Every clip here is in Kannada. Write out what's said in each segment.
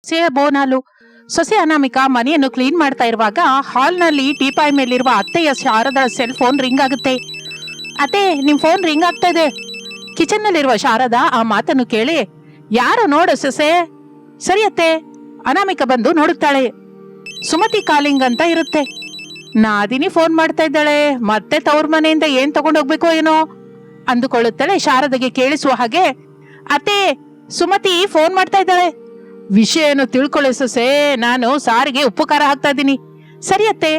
ಸೊಸೆಯ ಬೋನಾಲು. ಸೊಸೆ ಅನಾಮಿಕಾ ಮನೆಯನ್ನು ಕ್ಲೀನ್ ಮಾಡ್ತಾ ಇರುವಾಗ ಹಾಲ್ನಲ್ಲಿ ಟೀಪಾಯ್ ಮೇಲಿರುವ ಅತ್ತೆಯ ಶಾರದಳ ಸೆಲ್ ಫೋನ್ ರಿಂಗ್ ಆಗುತ್ತೆ. ಅತ್ತೆ, ನಿಮ್ ಫೋನ್ ರಿಂಗ್ ಆಗ್ತಾ ಇದೆ. ಕಿಚನ್ ನಲ್ಲಿರುವ ಶಾರದಾ ಆ ಮಾತನ್ನು ಕೇಳಿ, ಯಾರು ನೋಡು ಸೊಸೆ. ಸರಿ ಅತ್ತೆ. ಅನಾಮಿಕಾ ಬಂದು ನೋಡುತ್ತಾಳೆ. ಸುಮತಿ ಕಾಲಿಂಗ್ ಅಂತ ಇರುತ್ತೆ. ನಾದಿನಿ ಫೋನ್ ಮಾಡ್ತಾ ಇದ್ದಾಳೆ, ಮತ್ತೆ ತವ್ರ ಮನೆಯಿಂದ ಏನ್ ತಗೊಂಡೋಗ್ಬೇಕೋ ಏನೋ ಅಂದುಕೊಳ್ಳುತ್ತಾಳೆ. ಶಾರದಗೆ ಕೇಳಿಸುವ ಹಾಗೆ, ಅತ್ತೆ, ಸುಮತಿ ಫೋನ್ ಮಾಡ್ತಾ ಇದ್ದಾಳೆ. ವಿಷಯ ಏನು ತಿಳ್ಕೊಳ್ಳಿ ಸೊಸೆ, ನಾನು ಸಾರಿಗೆ ಉಪ್ಪು ಖಾರ ಹಾಕ್ತಾ ಇದ್ದೀನಿ. ಸರಿ ಅತ್ತೆ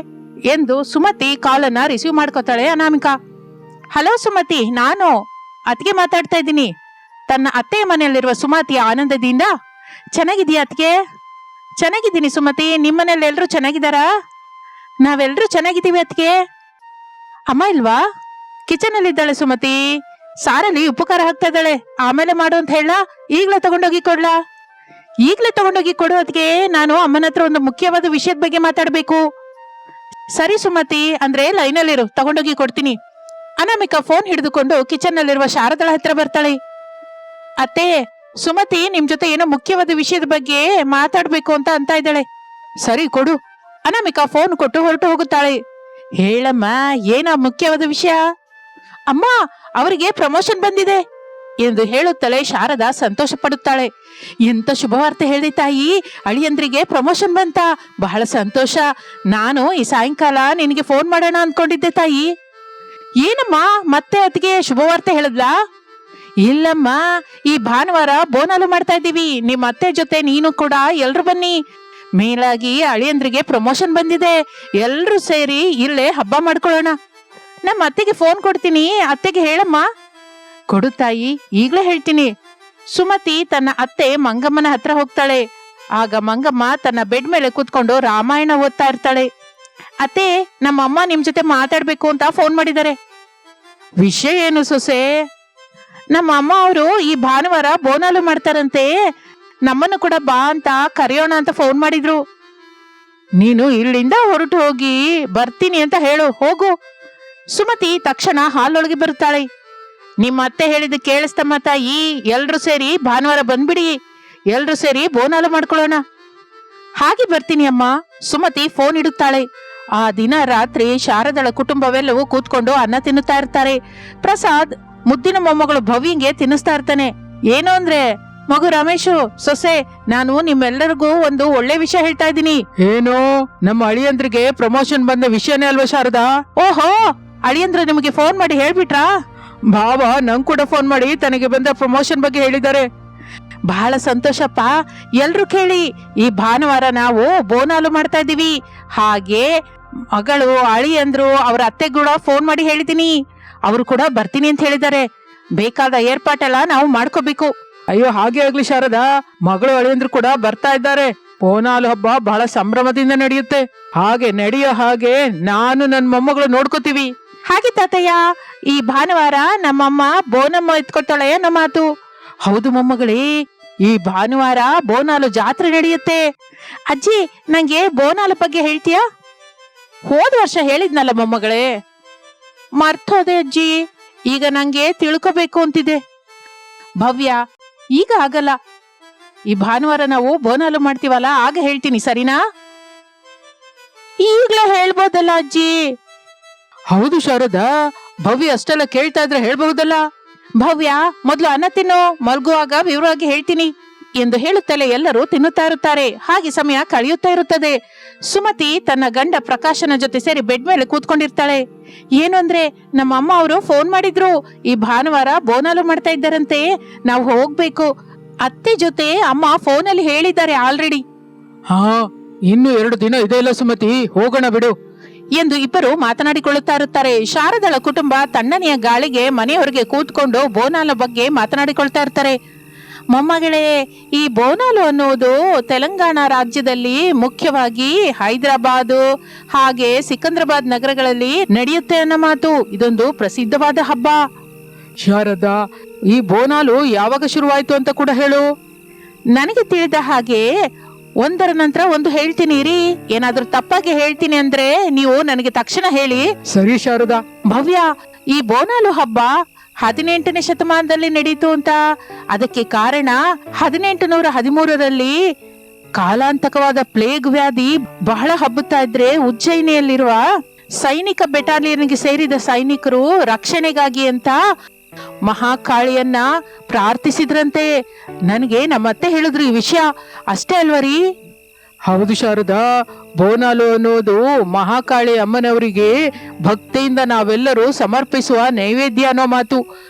ಎಂದು ಸುಮತಿ ಕಾಲನ್ನ ರಿಸೀವ್ ಮಾಡ್ಕೋತಾಳೆ ಅನಾಮಿಕಾ. ಹಲೋ ಸುಮತಿ, ನಾನು ಅತ್ತಿಗೆ ಮಾತಾಡ್ತಾ ಇದ್ದೀನಿ. ತನ್ನ ಅತ್ತೆಯ ಮನೆಯಲ್ಲಿರುವ ಸುಮತಿ ಆನಂದದಿಂದ, ಚೆನ್ನಾಗಿದೀಯಾ ಅತ್ತಿಗೆ? ಚೆನ್ನಾಗಿದ್ದೀನಿ ಸುಮತಿ, ನಿಮ್ಮನೇಲಿ ಎಲ್ರು ಚೆನ್ನಾಗಿದ್ದಾರಾ? ನಾವೆಲ್ರೂ ಚೆನ್ನಾಗಿದ್ದೀವಿ ಅತ್ತಿಗೆ. ಅಮ್ಮ ಇಲ್ವಾ? ಕಿಚನ್ ಅಲ್ಲಿ ಇದ್ದಾಳೆ ಸುಮತಿ, ಸಾರಲ್ಲಿ ಉಪ್ಪು ಖಾರ ಹಾಕ್ತಾ ಇದ್ದಾಳೆ. ಆಮೇಲೆ ಮಾಡು ಅಂತ ಹೇಳ, ಈಗ್ಲೇ ತಗೊಂಡೋಗಿ ಕೊಡ್ಲಾ? ಈಗ್ಲೇ ತಗೊಂಡೋಗಿ ಕೊಡು ಅತ್ತಿಗೆ, ನಾನು ಅಮ್ಮನ ಹತ್ರ ಒಂದು ಮುಖ್ಯವಾದ ವಿಷಯದ ಬಗ್ಗೆ ಮಾತಾಡ್ಬೇಕು. ಸರಿ ಸುಮತಿ, ಅಂದ್ರೆ ಲೈನಲ್ಲಿರು, ತಗೊಂಡೋಗಿ ಕೊಡ್ತೀನಿ. ಅನಾಮಿಕಾ ಫೋನ್ ಹಿಡಿದುಕೊಂಡು ಕಿಚನ್ ನಲ್ಲಿರುವ ಶಾರದಳ ಹತ್ರ ಬರ್ತಾಳೆ. ಅತ್ತೆ, ಸುಮತಿ ನಿಮ್ ಜೊತೆ ಏನೋ ಮುಖ್ಯವಾದ ವಿಷಯದ ಬಗ್ಗೆ ಮಾತಾಡ್ಬೇಕು ಅಂತ ಇದ್ದಾಳೆ. ಸರಿ ಕೊಡು. ಅನಾಮಿಕಾ ಫೋನ್ ಕೊಟ್ಟು ಹೊರಟು ಹೋಗುತ್ತಾಳೆ. ಹೇಳಮ್ಮ, ಏನೋ ಮುಖ್ಯವಾದ ವಿಷಯ? ಅಮ್ಮ, ಅವರಿಗೆ ಪ್ರಮೋಷನ್ ಬಂದಿದೆ ಎಂದು ಹೇಳುತ್ತಲೇ ಶಾರದಾ ಸಂತೋಷ ಪಡುತ್ತಾಳೆ. ಎಂತ ಶುಭವಾರ್ತೆ ಹೇಳಿದೆ ತಾಯಿ, ಅಳಿಯಂದ್ರಿಗೆ ಪ್ರಮೋಷನ್ ಬಂತ, ಬಹಳ ಸಂತೋಷ. ನಾನು ಈ ಸಾಯಂಕಾಲ ನಿನಗೆ ಫೋನ್ ಮಾಡೋಣ ಅನ್ಕೊಂಡಿದ್ದೆ ತಾಯಿ. ಏನಮ್ಮ, ಮತ್ತೆ ಅದಕ್ಕೆ ಶುಭವಾರ್ತೆ ಹೇಳಿದ್ಲಾ? ಇಲ್ಲಮ್ಮ, ಈ ಭಾನುವಾರ ಬೋನಾಲು ಮಾಡ್ತಾ ಇದ್ದೀವಿ. ನಿಮ್ಮ ಅತ್ತೆ ಜೊತೆ ನೀನು ಕೂಡ ಎಲ್ರು ಬನ್ನಿ. ಮೇಲಾಗಿ ಅಳಿಯಂದ್ರಿಗೆ ಪ್ರಮೋಷನ್ ಬಂದಿದೆ, ಎಲ್ರು ಸೇರಿ ಇಲ್ಲೇ ಹಬ್ಬ ಮಾಡ್ಕೊಳ್ಳೋಣ. ನಮ್ಮ ಅತ್ತೆಗೆ ಫೋನ್ ಕೊಡ್ತೀನಿ, ಅತ್ತೆಗೆ ಹೇಳಮ್ಮ. ಕೊಡು ತಾಯಿ, ಈಗ್ಲೇ ಹೇಳ್ತೀನಿ. ಸುಮತಿ ತನ್ನ ಅತ್ತೆ ಮಂಗಮ್ಮನ ಹತ್ರ ಹೋಗ್ತಾಳೆ. ಆಗ ಮಂಗಮ್ಮ ತನ್ನ ಬೆಡ್ ಮೇಲೆ ಕೂತ್ಕೊಂಡು ರಾಮಾಯಣ ಓದ್ತಾ ಇರ್ತಾಳೆ. ಅತ್ತೆ, ನಮ್ಮಮ್ಮ ನಿಮ್ ಜೊತೆ ಮಾತಾಡ್ಬೇಕು ಅಂತ ಫೋನ್ ಮಾಡಿದ್ದಾರೆ. ವಿಷಯ ಏನು ಸೊಸೆ? ನಮ್ಮ ಅಮ್ಮ ಅವರು ಈ ಭಾನುವಾರ ಬೋನಾಲು ಮಾಡ್ತಾರಂತೆ, ನಮ್ಮನ್ನು ಕೂಡ ಬಾ ಅಂತ ಕರೆಯೋಣ ಅಂತ ಫೋನ್ ಮಾಡಿದ್ರು. ನೀನು ಇಲ್ಲಿಂದ ಹೊರಟು ಹೋಗಿ ಬರ್ತೀನಿ ಅಂತ ಹೇಳು, ಹೋಗು. ಸುಮತಿ ತಕ್ಷಣ ಹಾಲೊಳಗೆ ಬರುತ್ತಾಳೆ. ನಿಮ್ಮ ಅತ್ತೆ ಹೇಳಿದ ಕೇಳಿಸ್ತಮ್ಮ ತಾಯಿ, ಎಲ್ರು ಸೇರಿ ಭಾನುವಾರ ಬಂದ್ಬಿಡಿ, ಎಲ್ರು ಸೇರಿ ಬೋನಾಲು ಮಾಡ್ಕೊಳ್ಳೋಣ. ಹಾಗೆ ಬರ್ತೀನಿ ಅಮ್ಮ. ಸುಮತಿ ಫೋನ್ ಇಡುತ್ತಾಳೆ. ಆ ದಿನ ರಾತ್ರಿ ಶಾರದಳ ಕುಟುಂಬವೆಲ್ಲವೂ ಕೂತ್ಕೊಂಡು ಅನ್ನ ತಿನ್ನುತ್ತಾ ಇರ್ತಾರೆ. ಪ್ರಸಾದ್ ಮುದ್ದಿನ ಮೊಮ್ಮಗಳು ಭವ್ಯಂಗೆ ತಿನ್ನಿಸ್ತಾ ಇರ್ತಾನೆ. ಏನು ಅಂದ್ರೆ, ಮಗು ರಮೇಶು, ಸೊಸೆ, ನಾನು ನಿಮ್ಮೆಲ್ಲರಿಗೂ ಒಂದು ಒಳ್ಳೆ ವಿಷಯ ಹೇಳ್ತಾ ಇದ್ದೀನಿ. ಏನು? ನಮ್ಮ ಅಳಿಯಂದ್ರಿಗೆ ಪ್ರಮೋಷನ್ ಬಂದ ವಿಷಯನೇ ಅಲ್ವಾ ಶಾರದಾ? ಓಹೋ, ಅಳಿಯಂದ್ರ ನಿಮಗೆ ಫೋನ್ ಮಾಡಿ ಹೇಳ್ಬಿಟ್ರಾ? ಭಾವ ನಂಗ್ ಕೂಡ ಫೋನ್ ಮಾಡಿ ತನಗೆ ಬಂದ ಪ್ರಮೋಷನ್ ಬಗ್ಗೆ ಹೇಳಿದ್ದಾರೆ. ಬಹಳ ಸಂತೋಷಪ್ಪ, ಎಲ್ರು ಕೇಳಿ. ಈ ಭಾನುವಾರ ನಾವು ಬೋನಾಲು ಮಾಡ್ತಾ ಇದೀವಿ. ಹಾಗೆ ಮಗಳು, ಅಳಿಯಂದ್ರು, ಅವ್ರ ಅತ್ತೆ ಕೂಡ ಫೋನ್ ಮಾಡಿ ಹೇಳಿದೀನಿ. ಅವರು ಕೂಡ ಬರ್ತೀನಿ ಅಂತ ಹೇಳಿದ್ದಾರೆ. ಬೇಕಾದ ಏರ್ಪಾಟೆಲ್ಲ ನಾವು ಮಾಡ್ಕೋಬೇಕು. ಅಯ್ಯೋ, ಹಾಗೆ ಆಗ್ಲಿ ಶಾರದಾ, ಮಗಳು ಅಳಿಯಂದ್ರು ಕೂಡ ಬರ್ತಾ ಇದ್ದಾರೆ. ಬೋನಾಲು ಹಬ್ಬ ಬಹಳ ಸಂಭ್ರಮದಿಂದ ನಡೆಯುತ್ತೆ. ಹಾಗೆ ನಡೆಯೋ ಹಾಗೆ ನಾನು ನನ್ನ ಮೊಮ್ಮಗಳು ನೋಡ್ಕೋತೀವಿ. ಹಾಗೆ ತಾತಯ್ಯ, ಈ ಭಾನುವಾರ ನಮ್ಮಮ್ಮ ಬೋನಮ್ಮ ಎತ್ಕೊತಾಳೆ ಅನ್ನೋ ಮಾತು. ಹೌದು ಮೊಮ್ಮಗಳೇ, ಈ ಭಾನುವಾರ ಬೋನಾಲು ಜಾತ್ರೆ ನಡೆಯುತ್ತೆ. ಅಜ್ಜಿ, ನಂಗೆ ಬೋನಾಲು ಬಗ್ಗೆ ಹೇಳ್ತೀಯಾ? ಹೋದ ವರ್ಷ ಹೇಳಿದ್ನಲ್ಲ ಮೊಮ್ಮಗಳೇ. ಮರ್ತೋದೆ ಅಜ್ಜಿ, ಈಗ ನಂಗೆ ತಿಳ್ಕೋಬೇಕು ಅಂತಿದೆ. ಭವ್ಯ, ಈಗ ಆಗಲ್ಲ. ಈ ಭಾನುವಾರ ನಾವು ಬೋನಾಲು ಮಾಡ್ತೀವಲ್ಲ, ಆಗ ಹೇಳ್ತೀನಿ, ಸರಿನಾ? ಈಗ್ಲೇ ಹೇಳ್ಬೋದಲ್ಲ ಅಜ್ಜಿ? ಹೌದು ಶಾರದಾ, ಭವ್ಯ ಅಷ್ಟೆಲ್ಲ ಕೇಳ್ತಾ ಇದ್ರೆ ಹೇಳ್ಬಹುದಲ್ಲ. ಭವ್ಯ, ಮೊದ್ಲು ಅನ್ನ ತಿನ್ನು, ಮಲ್ಗುವಾಗ ವಿವರವಾಗಿ ಹೇಳ್ತೀನಿ ಎಂದು ಹೇಳುತ್ತಲೇ ಎಲ್ಲರೂ ತಿನ್ನುತ್ತಾ ಇರುತ್ತಾರೆ. ಹಾಗೆ ಸಮಯ ಕಳೆಯುತ್ತಾ ಇರುತ್ತದೆ. ಸುಮತಿ ತನ್ನ ಗಂಡ ಪ್ರಕಾಶನ ಜೊತೆ ಸೇರಿ ಬೆಡ್ ಮೇಲೆ ಕೂತ್ಕೊಂಡಿರ್ತಾಳೆ. ಏನು ಅಂದ್ರೆ, ನಮ್ಮ ಅಮ್ಮ ಅವರು ಫೋನ್ ಮಾಡಿದ್ರು, ಈ ಭಾನುವಾರ ಬೋನಾಲು ಮಾಡ್ತಾ ಇದ್ದಾರಂತೆ, ನಾವು ಹೋಗ್ಬೇಕು. ಅತ್ತೆ ಜೊತೆ ಅಮ್ಮ ಫೋನಲ್ಲಿ ಹೇಳಿದ್ದಾರೆ ಆಲ್ರೆಡಿ. ಹಾ, ಇನ್ನು 2 ದಿನ ಇದೆ ಇಲ್ಲ ಸುಮತಿ, ಹೋಗೋಣ ಬಿಡು ಎಂದು ಇಬ್ಬರು ಮಾತನಾಡಿಕೊಳ್ಳುತ್ತಾ ಇರುತ್ತಾರೆ. ಶಾರದಳ ಕುಟುಂಬ ತಣ್ಣನೆಯ ಗಾಳಿಗೆ ಮನೆಯವರೆಗೆ ಕೂತ್ಕೊಂಡು ಬೋನಾಲು ಬಗ್ಗೆ ಮಾತನಾಡಿಕೊಳ್ತಾ ಇರ್ತಾರೆ. ಮೊಮ್ಮಗಳೇ, ಈ ಬೋನಾಲು ಅನ್ನುವುದು ತೆಲಂಗಾಣ ರಾಜ್ಯದಲ್ಲಿ ಮುಖ್ಯವಾಗಿ ಹೈದರಾಬಾದ್ ಹಾಗೆ ಸಿಕಂದ್ರಾಬಾದ್ ನಗರಗಳಲ್ಲಿ ನಡೆಯುತ್ತೆ ಅನ್ನೋ ಮಾತು. ಇದೊಂದು ಪ್ರಸಿದ್ಧವಾದ ಹಬ್ಬ. ಶಾರದಾ, ಈ ಬೋನಾಲು ಯಾವಾಗ ಶುರುವಾಯ್ತು ಅಂತ ಕೂಡ ಹೇಳು. ನನಗೆ ತಿಳಿದ ಹಾಗೆ ಒಂದರ ನಂತರ ಒಂದು ಹೇಳ್ತೀನಿ ರೀ. ಏನಾದ್ರೂ ತಪ್ಪಾಗಿ ಹೇಳ್ತೀನಿ ಅಂದ್ರೆ ನೀವು ನನಗೆ ತಕ್ಷಣ ಹೇಳಿ. ಸರಿ ಶಾರದಾ. ಭವ್ಯ, ಈ ಬೋನಾಲು ಹಬ್ಬ 18ನೇ ಶತಮಾನದಲ್ಲಿ ನಡೀತು ಅಂತ. ಅದಕ್ಕೆ ಕಾರಣ 1813ರಲ್ಲಿ ಕಾಲಾಂತಕವಾದ ಪ್ಲೇಗ್ ವ್ಯಾಧಿ ಬಹಳ ಹಬ್ಬುತ್ತಾ ಇದ್ರೆ ಉಜ್ಜಯಿನಿಯಲ್ಲಿರುವ ಸೈನಿಕ ಬೆಟಾಲಿಯನ್ಗೆ ಸೇರಿದ ಸೈನಿಕರು ರಕ್ಷಣೆಗಾಗಿ ಅಂತ ಮಹಾಕಾಳಿಯನ್ನ ಪ್ರಾರ್ಥಿಸಿದ್ರಂತೆ. ನನಗೆ ನಮ್ಮತ್ತೆ ಹೇಳಿದ್ರು ಈ ವಿಷಯ. ಅಷ್ಟೇ ಅಲ್ವರಿ? ಹೌದು ಶಾರದಾ, ಬೋನಾಲು ಅನ್ನೋದು ಮಹಾಕಾಳಿ ಅಮ್ಮನವರಿಗೆ ಭಕ್ತಿಯಿಂದ ನಾವೆಲ್ಲರೂ ಸಮರ್ಪಿಸುವ ನೈವೇದ್ಯ ಅನ್ನೋ ಮಾತು.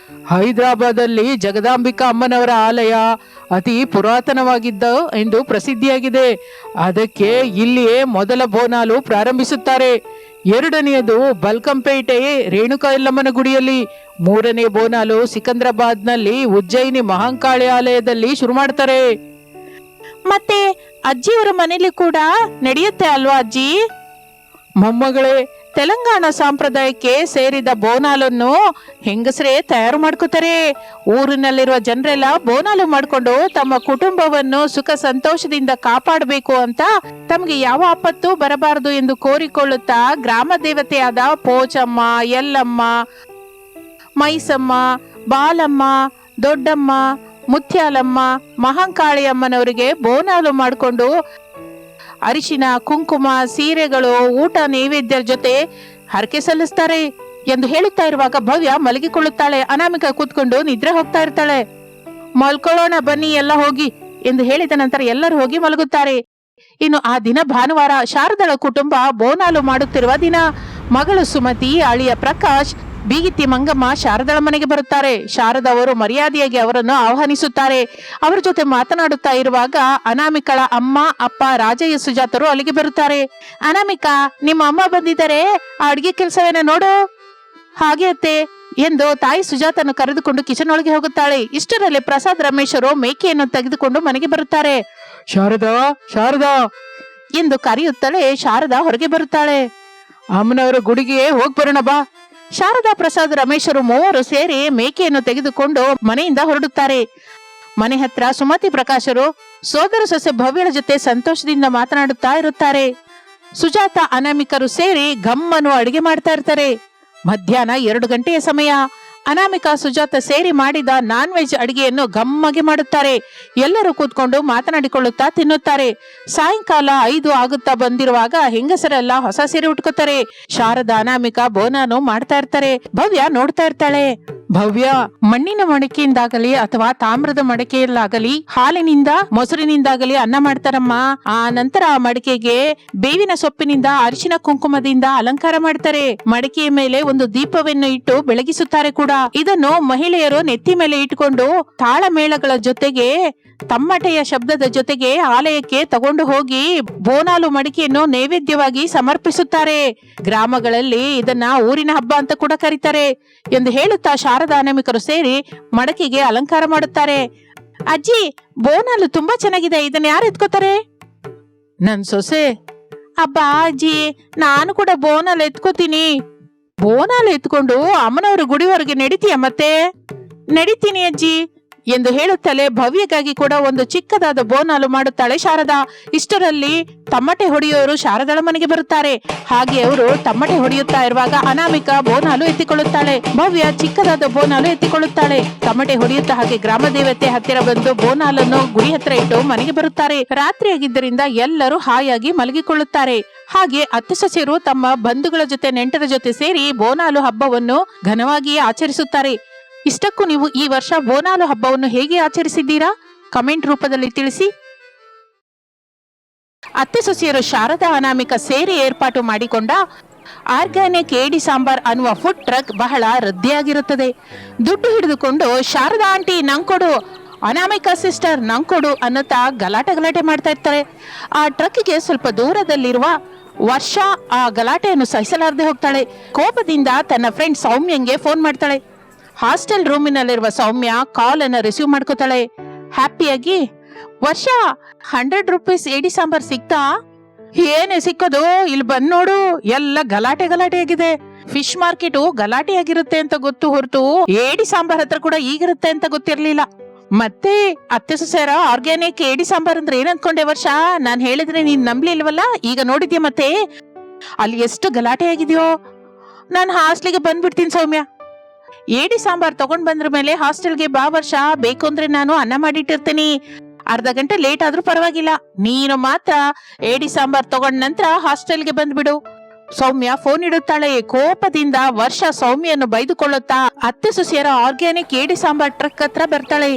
ಹೈದರಾಬಾದಲ್ಲಿ ಜಗದಾಂಬಿಕಾ ಅಮ್ಮನವರ ಆಲಯ ಅತಿ ಪುರಾತನವಾಗಿದ್ದ ಎಂದು ಪ್ರಸಿದ್ಧಿಯಾಗಿದೆ. ಅದಕ್ಕೆ ಇಲ್ಲಿಯೇ ಮೊದಲ ಬೋನಾಲು ಪ್ರಾರಂಭಿಸುತ್ತಾರೆ. ಎರಡನೆಯದು ಬಲ್ಕಂಪೇಟೆ ರೇಣುಕಾ ಯಲ್ಲಮ್ಮನ ಗುಡಿಯಲ್ಲಿ. ಮೂರನೇ ಬೋನಾಲು ಸಿಕಂದ್ರಾಬಾದ್ನಲ್ಲಿ ಉಜ್ಜಯಿನಿ ಮಹಾಕಾಳಿ ಆಲಯದಲ್ಲಿ ಶುರು ಮಾಡ್ತಾರೆ. ಮತ್ತೆ ಅಜ್ಜಿಯವರ ಮನೇಲಿ ಕೂಡ ನಡೆಯುತ್ತೆ ಅಲ್ವಾ ಅಜ್ಜಿ? ಮೊಮ್ಮಗಳೇ, ತೆಲಂಗಾಣ ಸಂಪ್ರದಾಯಕ್ಕೆ ಸೇರಿದ ಬೋನಾಲನ್ನು ಹೆಂಗಸರೇ ತಯಾರು ಮಾಡ್ಕೋತಾರೆ. ಊರಿನಲ್ಲಿರುವ ಜನರೆಲ್ಲ ಬೋನಾಲು ಮಾಡ್ಕೊಂಡು ತಮ್ಮ ಕುಟುಂಬವನ್ನು ಸುಖ ಸಂತೋಷದಿಂದ ಕಾಪಾಡಬೇಕು ಅಂತ ತಮಗೆ ಯಾವ ಆಪತ್ತು ಬರಬಾರದು ಎಂದು ಕೋರಿಕೊಳ್ಳುತ್ತಾ ಗ್ರಾಮ ದೇವತೆಯಾದ ಪೋಚಮ್ಮ, ಯಲ್ಲಮ್ಮ, ಮೈಸಮ್ಮ, ಬಾಲಮ್ಮ, ದೊಡ್ಡಮ್ಮ, ಮುತ್ಯಾಲಮ್ಮ, ಮಹಾಕಾಳಿ ಅಮ್ಮನವರಿಗೆ ಬೋನಾಲು ಮಾಡಿಕೊಂಡು ಅರಿಶಿನ, ಕುಂಕುಮ, ಸೀರೆಗಳು, ಊಟ, ನೈವೇದ್ಯ ಜೊತೆ ಹರಕೆ ಸಲ್ಲಿಸ್ತಾರೆ ಎಂದು ಹೇಳುತ್ತಾ ಇರುವಾಗ ಭವ್ಯ ಮಲಗಿಕೊಳ್ಳುತ್ತಾಳೆ. ಅನಾಮಿಕಾ ಕೂತ್ಕೊಂಡು ನಿದ್ರೆ ಹೋಗ್ತಾ ಇರ್ತಾಳೆ. ಮಲ್ಕೊಳ್ಳೋಣ ಬನ್ನಿ ಎಲ್ಲ ಹೋಗಿ ಎಂದು ಹೇಳಿದ ನಂತರ ಎಲ್ಲರೂ ಹೋಗಿ ಮಲಗುತ್ತಾರೆ. ಇನ್ನು ಆ ದಿನ ಭಾನುವಾರ. ಶಾರದಳ ಕುಟುಂಬ ಬೋನಾಲು ಮಾಡುತ್ತಿರುವ ದಿನ. ಮಗಳು ಸುಮತಿ, ಅಳಿಯ ಪ್ರಕಾಶ್, ಬೀಗಿತ್ತಿ ಮಂಗಮ್ಮ ಶಾರದಳ ಮನೆಗೆ ಬರುತ್ತಾರೆ. ಶಾರದಾ ಅವರು ಮರ್ಯಾದೆಯಾಗಿ ಅವರನ್ನು ಆಹ್ವಾನಿಸುತ್ತಾರೆ. ಅವರ ಜೊತೆ ಮಾತನಾಡುತ್ತಾ ಇರುವಾಗ ಅನಾಮಿಕಳ ಅಮ್ಮ, ಅಪ್ಪ ರಾಜಯ್ಯ, ಸುಜಾತರು ಅಲ್ಲಿಗೆ ಬರುತ್ತಾರೆ. ಅನಾಮಿಕಾ, ನಿಮ್ಮ ಅಮ್ಮ ಬಂದಿದ್ದಾರೆ, ಆ ಅಡ್ಗೆ ಕೆಲಸವೇನ ನೋಡು. ಹಾಗೆ ಅತ್ತೆ ಎಂದು ತಾಯಿ ಸುಜಾತನ್ನು ಕರೆದುಕೊಂಡು ಕಿಚನ್ ಒಳಗೆ ಹೋಗುತ್ತಾಳೆ. ಇಷ್ಟರಲ್ಲಿ ಪ್ರಸಾದ್, ರಮೇಶರು ಮೇಕೆಯನ್ನು ತೆಗೆದುಕೊಂಡು ಮನೆಗೆ ಬರುತ್ತಾರೆ. ಶಾರದಾ, ಶಾರದಾ ಎಂದು ಕರೆಯುತ್ತಲೇ ಶಾರದಾ ಹೊರಗೆ ಬರುತ್ತಾಳೆ. ಅಮ್ಮನವರ ಗುಡಿಗೆ ಹೋಗ್ ಬರೋಣ ಬಾ. ಶಾರದಾ, ಪ್ರಸಾದ್, ರಮೇಶರು ಮೂವರು ಸೇರಿ ಮೇಕೆಯನ್ನು ತೆಗೆದುಕೊಂಡು ಮನೆಯಿಂದ ಹೊರಡುತ್ತಾರೆ. ಮನೆ ಹತ್ರ ಸುಮತಿ, ಪ್ರಕಾಶರು ಸೋದರ ಸೊಸೆ ಭವ್ಯಳ ಜೊತೆ ಸಂತೋಷದಿಂದ ಮಾತನಾಡುತ್ತಾ ಇರುತ್ತಾರೆ. ಸುಜಾತ, ಅನಾಮಿಕರು ಸೇರಿ ಗಮ್ಮನು ಅಡಿಗೆ ಮಾಡ್ತಾ ಇರ್ತಾರೆ. ಮಧ್ಯಾಹ್ನ 2 ಗಂಟೆಯ ಸಮಯ. ಅನಾಮಿಕಾ, ಸುಜಾತ ಸೇರಿ ಮಾಡಿದ ನಾನ್ ವೆಜ್ ಅಡಿಗೆಯನ್ನು ಗಮ್ಮಗೆ ಮಾಡುತ್ತಾರೆ. ಎಲ್ಲರೂ ಕೂತ್ಕೊಂಡು ಮಾತನಾಡಿಕೊಳ್ಳುತ್ತಾ ತಿನ್ನುತ್ತಾರೆ. ಸಾಯಂಕಾಲ 5 ಆಗುತ್ತಾ ಬಂದಿರುವಾಗ ಹೆಂಗಸರೆಲ್ಲ ಹೊಸ ಸೀರೆ ಉಟ್ಕೋತಾರೆ. ಶಾರದಾ, ಅನಾಮಿಕಾ ಬೋನಾನು ಮಾಡ್ತಾ ಇರ್ತಾರೆ. ಭವ್ಯ ನೋಡ್ತಾ ಇರ್ತಾಳೆ. ಭವ್ಯ, ಮಣ್ಣಿನ ಮಡಕೆಯಿಂದಾಗಲಿ ಅಥವಾ ತಾಮ್ರದ ಮಡಕೆಯಲ್ಲಾಗಲಿ ಹಾಲಿನಿಂದ, ಮೊಸರಿನಿಂದಾಗಲಿ ಅನ್ನ ಮಾಡ್ತಾರಮ್ಮ. ಆ ನಂತರ ಆ ಮಡಕೆಗೆ ಬೇವಿನ ಸೊಪ್ಪಿನಿಂದ, ಅರಿಶಿನ ಕುಂಕುಮದಿಂದ ಅಲಂಕಾರ ಮಾಡ್ತಾರೆ. ಮಡಕೆಯ ಮೇಲೆ ಒಂದು ದೀಪವನ್ನು ಇಟ್ಟು ಬೆಳಗಿಸುತ್ತಾರೆ ಕೂಡ. ಇದನ್ನು ಮಹಿಳೆಯರು ನೆತ್ತಿ ಮೇಲೆ ಇಟ್ಟುಕೊಂಡು ತಾಳಮೇಳಗಳ ಜೊತೆಗೆ, ತಮ್ಮಟೆಯ ಶಬ್ದದ ಜೊತೆಗೆ ಆಲಯಕ್ಕೆ ತಗೊಂಡು ಹೋಗಿ ಬೋನಾಲು ಮಡಿಕೆಯನ್ನು ನೈವೇದ್ಯವಾಗಿ ಸಮರ್ಪಿಸುತ್ತಾರೆ. ಗ್ರಾಮಗಳಲ್ಲಿ ಇದನ್ನ ಊರಿನ ಹಬ್ಬ ಅಂತ ಕೂಡ ಕರೀತಾರೆ ಎಂದು ಹೇಳುತ್ತಾ ಶಾರದಾ, ಅನಾಮಿಕರು ಸೇರಿ ಮಡಕೆಗೆ ಅಲಂಕಾರ ಮಾಡುತ್ತಾರೆ. ಅಜ್ಜಿ, ಬೋನಾಲು ತುಂಬಾ ಚೆನ್ನಾಗಿದೆ, ಇದನ್ನ ಯಾರು ಎತ್ಕೋತಾರೆ? ನನ್ ಸೊಸೆ. ಅಬ್ಬಾ ಅಜ್ಜಿ, ನಾನು ಕೂಡ ಬೋನಾಲು ಎತ್ಕೋತೀನಿ. ಬೋನಾಲು ಎತ್ಕೊಂಡು ಅಮ್ಮನವರು ಗುಡಿವರೆಗೆ ನಡೀತೀಯ? ಮತ್ತೆ ನಡೀತೀನಿ ಅಜ್ಜಿ ಎಂದು ಹೇಳುತ್ತಲೇ ಭವ್ಯಗಾಗಿ ಕೂಡ ಒಂದು ಚಿಕ್ಕದಾದ ಬೋನಾಲು ಮಾಡುತ್ತಾಳೆ ಶಾರದಾ. ಇಷ್ಟರಲ್ಲಿ ತಮ್ಮಟೆ ಹೊಡೆಯೋರು ಶಾರದಳ ಮನೆಗೆ ಬರುತ್ತಾರೆ. ಹಾಗೆ ಅವರು ತಮ್ಮಟೆ ಹೊಡೆಯುತ್ತಾ ಇರುವಾಗ ಅನಾಮಿಕಾ ಬೋನಾಲು ಎತ್ತಿಕೊಳ್ಳುತ್ತಾಳೆ. ಭವ್ಯ ಚಿಕ್ಕದಾದ ಬೋನಾಲು ಎತ್ತಿಕೊಳ್ಳುತ್ತಾಳೆ. ತಮ್ಮಟೆ ಹೊಡೆಯುತ್ತಾ ಹಾಗೆ ಗ್ರಾಮ ದೇವತೆ ಹತ್ತಿರ ಬಂದು ಬೋನಾಲನ್ನು ಗುಡಿ ಹತ್ರ ಇಟ್ಟು ಮನೆಗೆ ಬರುತ್ತಾರೆ. ರಾತ್ರಿಯಾಗಿದ್ದರಿಂದ ಎಲ್ಲರೂ ಹಾಯಾಗಿ ಮಲಗಿಕೊಳ್ಳುತ್ತಾರೆ. ಹಾಗೆ ಅತ್ತೆ ಸೊಸೆಯರು ತಮ್ಮ ಬಂಧುಗಳ ಜೊತೆ, ನೆಂಟರ ಜೊತೆ ಸೇರಿ ಬೋನಾಲು ಹಬ್ಬವನ್ನು ಘನವಾಗಿ ಆಚರಿಸುತ್ತಾರೆ. ಇಷ್ಟಕ್ಕೂ ನೀವು ಈ ವರ್ಷ ಬೋನಾಲು ಹಬ್ಬವನ್ನು ಹೇಗೆ ಆಚರಿಸಿದ್ದೀರಾ? ಕಮೆಂಟ್ ರೂಪದಲ್ಲಿ ತಿಳಿಸಿ. ಅತ್ತೆ ಸೊಸೆಯರು ಶಾರದಾ, ಅನಾಮಿಕಾ ಸೇರಿ ಏರ್ಪಾಟು ಮಾಡಿಕೊಂಡ ಆರ್ಗ್ಯಾನಿಕ್ ಏಡಿ ಸಾಂಬಾರ್ ಅನ್ನುವ ಫುಡ್ ಟ್ರಕ್ ಬಹಳ ರದ್ದಿಯಾಗಿರುತ್ತದೆ. ದುಡ್ಡು ಹಿಡಿದುಕೊಂಡು ಶಾರದಾ ಆಂಟಿ ನಂಗ್ ಕೊಡು, ಅನಾಮಿಕಾ ಸಿಸ್ಟರ್ ನಂಗ್ ಕೊಡು ಅನ್ನುತ್ತಾ ಗಲಾಟೆ ಮಾಡ್ತಾ ಇರ್ತಾರೆ. ಆ ಟ್ರಕ್ಗೆ ಸ್ವಲ್ಪ ದೂರದಲ್ಲಿರುವ ವರ್ಷ ಆ ಗಲಾಟೆಯನ್ನು ಸಹಿಸಲಾರದೆ ಹೋಗ್ತಾಳೆ. ಕೋಪದಿಂದ ತನ್ನ ಫ್ರೆಂಡ್ ಸೌಮ್ಯಂಗೆ ಫೋನ್ ಮಾಡ್ತಾಳೆ. ಹಾಸ್ಟೆಲ್ ರೂಮಿನಲ್ಲಿರುವ ಸೌಮ್ಯ ಕಾಲ್ ಅನ್ನು ರಿಸೀವ್ ಮಾಡ್ಕೋತಾಳೆ. ಹ್ಯಾಪಿಯಾಗಿ, ವರ್ಷ 100 ರೂಪೀಸ್ ಏಡಿ ಸಾಂಬಾರ್ ಸಿಕ್ತಾ? ಏನೇ ಸಿಕ್ಕೋದು, ಇಲ್ಲಿ ಬಂದ್ ನೋಡು, ಎಲ್ಲ ಗಲಾಟೆ ಆಗಿದೆ. ಫಿಶ್ ಮಾರ್ಕೆಟ್ ಗಲಾಟೆ ಆಗಿರುತ್ತೆ ಅಂತ ಗೊತ್ತು ಹೊರತು ಏಡಿ ಸಾಂಬಾರ್ ಹತ್ರ ಕೂಡ ಈಗಿರುತ್ತೆ ಅಂತ ಗೊತ್ತಿರ್ಲಿಲ್ಲ. ಮತ್ತೆ ಅತ್ತೆ ಸೊಸೆಯರ ಆರ್ಗ್ಯಾನಿಕ್ ಏಡಿ ಸಾಂಬಾರ್ ಅಂದ್ರೆ ಏನ್ ಅನ್ಕೊಂಡೆ ವರ್ಷ? ನಾನ್ ಹೇಳಿದ್ರೆ ನೀನ್ ನಂಬ್ಲಿಲ್ವಲ್ಲ, ಈಗ ನೋಡಿದ್ಯಾ ಮತ್ತೆ ಅಲ್ಲಿ ಎಷ್ಟು ಗಲಾಟೆ ಆಗಿದೆಯೋ. ನಾನು ಹಾಸ್ಟೆಲ್ಗೆ ಬಂದ್ಬಿಡ್ತೀನಿ ಸೌಮ್ಯ. ಏಡಿ ಸಾಂಬಾರ್ ತಗೊಂಡ್ ಬಂದ್ರ ಮೇಲೆ ಹಾಸ್ಟೆಲ್ಗೆ ಬಾ ವರ್ಷ, ಬೇಕು ಅಂದ್ರೆ ನಾನು ಅನ್ನ ಮಾಡಿಟ್ಟಿರ್ತೀನಿ. ಅರ್ಧ ಗಂಟೆ ಲೇಟ್ ಆದ್ರೂ ಪರವಾಗಿಲ್ಲ, ನೀನು ಮಾತ್ರ ಏಡಿ ಸಾಂಬಾರ್ ತಗೊಂಡ ನಂತರ ಹಾಸ್ಟೆಲ್ಗೆ ಬಂದ್ಬಿಡು. ಸೌಮ್ಯ ಫೋನ್ ಇಡುತ್ತಾಳೆ. ಕೋಪದಿಂದ ವರ್ಷ ಸೌಮ್ಯನ್ನು ಬೈದುಕೊಳ್ಳುತ್ತಾ ಅತ್ತೆ ಸೊಸೆಯರ ಆರ್ಗ್ಯಾನಿಕ್ ಏಡಿ ಸಾಂಬಾರ್ ಟ್ರಕ್ ಹತ್ರ ಬರ್ತಾಳೆ.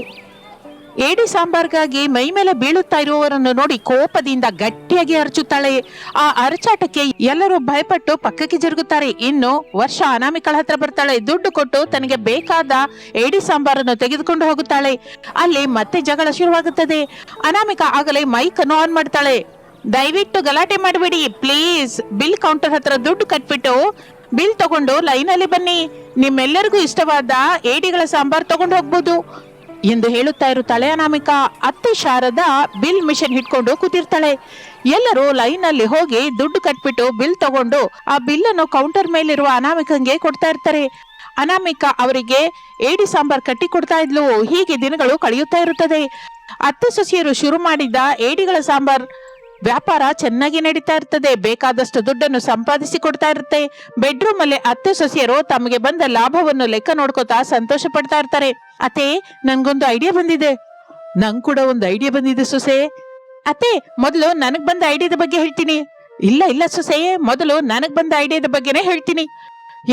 ಏಡಿ ಸಾಂಬಾರ್ಗಾಗಿ ಮೈ ಮೇಲೆ ಬೀಳುತ್ತಾ ಇರುವವರನ್ನು ನೋಡಿ ಕೋಪದಿಂದ ಗಟ್ಟಿಯಾಗಿ ಅರಚುತ್ತಾಳೆ. ಆ ಅರಚಾಟಕ್ಕೆ ಎಲ್ಲರೂ ಭಯಪಟ್ಟು ಪಕ್ಕಕ್ಕೆ ಜರುಗುತ್ತಾರೆ. ಇನ್ನು ವರ್ಷ ಅನಾಮಿಕಳ ಹತ್ರ ಬರ್ತಾಳೆ. ದುಡ್ಡು ಕೊಟ್ಟು ತನಗೆ ಬೇಕಾದ ಏಡಿ ಸಾಂಬಾರನ್ನು ತೆಗೆದುಕೊಂಡು ಹೋಗುತ್ತಾಳೆ. ಅಲ್ಲಿ ಮತ್ತೆ ಜಗಳ ಶುರುವಾಗುತ್ತದೆ. ಅನಾಮಿಕ ಆಗಲೇ ಮೈಕ್ ಅನ್ನು ಆನ್ ಮಾಡ್ತಾಳೆ. ದಯವಿಟ್ಟು ಗಲಾಟೆ ಮಾಡಬೇಡಿ ಪ್ಲೀಸ್, ಬಿಲ್ ಕೌಂಟರ್ ಹತ್ರ ದುಡ್ಡು ಕಟ್ಬಿಟ್ಟು ಬಿಲ್ ತಗೊಂಡು ಲೈನಲ್ಲಿ ಬನ್ನಿ, ನಿಮ್ಮೆಲ್ಲರಿಗೂ ಇಷ್ಟವಾದ ಏಡಿಗಳ ಸಾಂಬಾರ್ ತಗೊಂಡು ಹೋಗ್ಬೋದು ಎಂದು ಹೇಳುತ್ತಾ ಇರುತ್ತಾಳೆ ಅನಾಮಿಕಾ. ಅತ್ತೆ ಶಾರದಾ ಬಿಲ್ ಮಿಷನ್ ಹಿಡ್ಕೊಂಡು ಕೂತಿರ್ತಾಳೆ. ಎಲ್ಲರೂ ಲೈನ್ ಅಲ್ಲಿ ಹೋಗಿ ದುಡ್ಡು ಕಟ್ಬಿಟ್ಟು ಬಿಲ್ ತಗೊಂಡು ಆ ಬಿಲ್ ಅನ್ನು ಕೌಂಟರ್ ಮೇಲಿರುವ ಅನಾಮಿಕಂಗೆ ಕೊಡ್ತಾ ಇರ್ತಾರೆ. ಅನಾಮಿಕಾ ಅವರಿಗೆ ಏಡಿ ಸಾಂಬಾರ್ ಕಟ್ಟಿ ಕೊಡ್ತಾ ಇದ್ಲು. ಹೀಗೆ ದಿನಗಳು ಕಳೆಯುತ್ತಾ ಇರುತ್ತದೆ. ಅತ್ತೆ ಸೊಸೆಯರು ಶುರು ಮಾಡಿದ ಏಡಿಗಳ ಸಾಂಬಾರ್ ವ್ಯಾಪಾರ ಚೆನ್ನಾಗಿ ನಡೀತಾ ಇರ್ತದೆ. ಬೇಕಾದಷ್ಟು ದುಡ್ಡನ್ನು ಸಂಪಾದಿಸಿ ಕೊಡ್ತಾ ಇರುತ್ತೆ. ಬೆಡ್ರೂಮ್ ಅಲ್ಲಿ ಅತ್ತೆ ಸೊಸೆಯರು ತಮಗೆ ಬಂದ ಲಾಭವನ್ನು ಲೆಕ್ಕ ನೋಡ್ಕೋತಾ ಸಂತೋಷ ಪಡ್ತಾ ಇರ್ತಾರೆ. ಅತ್ತೆ, ನನ್ಗೊಂದು ಐಡಿಯಾ ಬಂದಿದೆ. ನಂಗ್ ಕೂಡ ಒಂದು ಐಡಿಯಾ ಬಂದಿದೆ ಸೊಸೆ. ಅತ್ತೆ, ಮೊದಲು ನನಗ್ ಬಂದ ಐಡಿಯಾದ ಬಗ್ಗೆ ಹೇಳ್ತೀನಿ. ಇಲ್ಲ ಸೊಸೆ, ಮೊದಲು ನನಗ್ ಬಂದ ಐಡಿಯಾದ ಬಗ್ಗೆನೇ ಹೇಳ್ತೀನಿ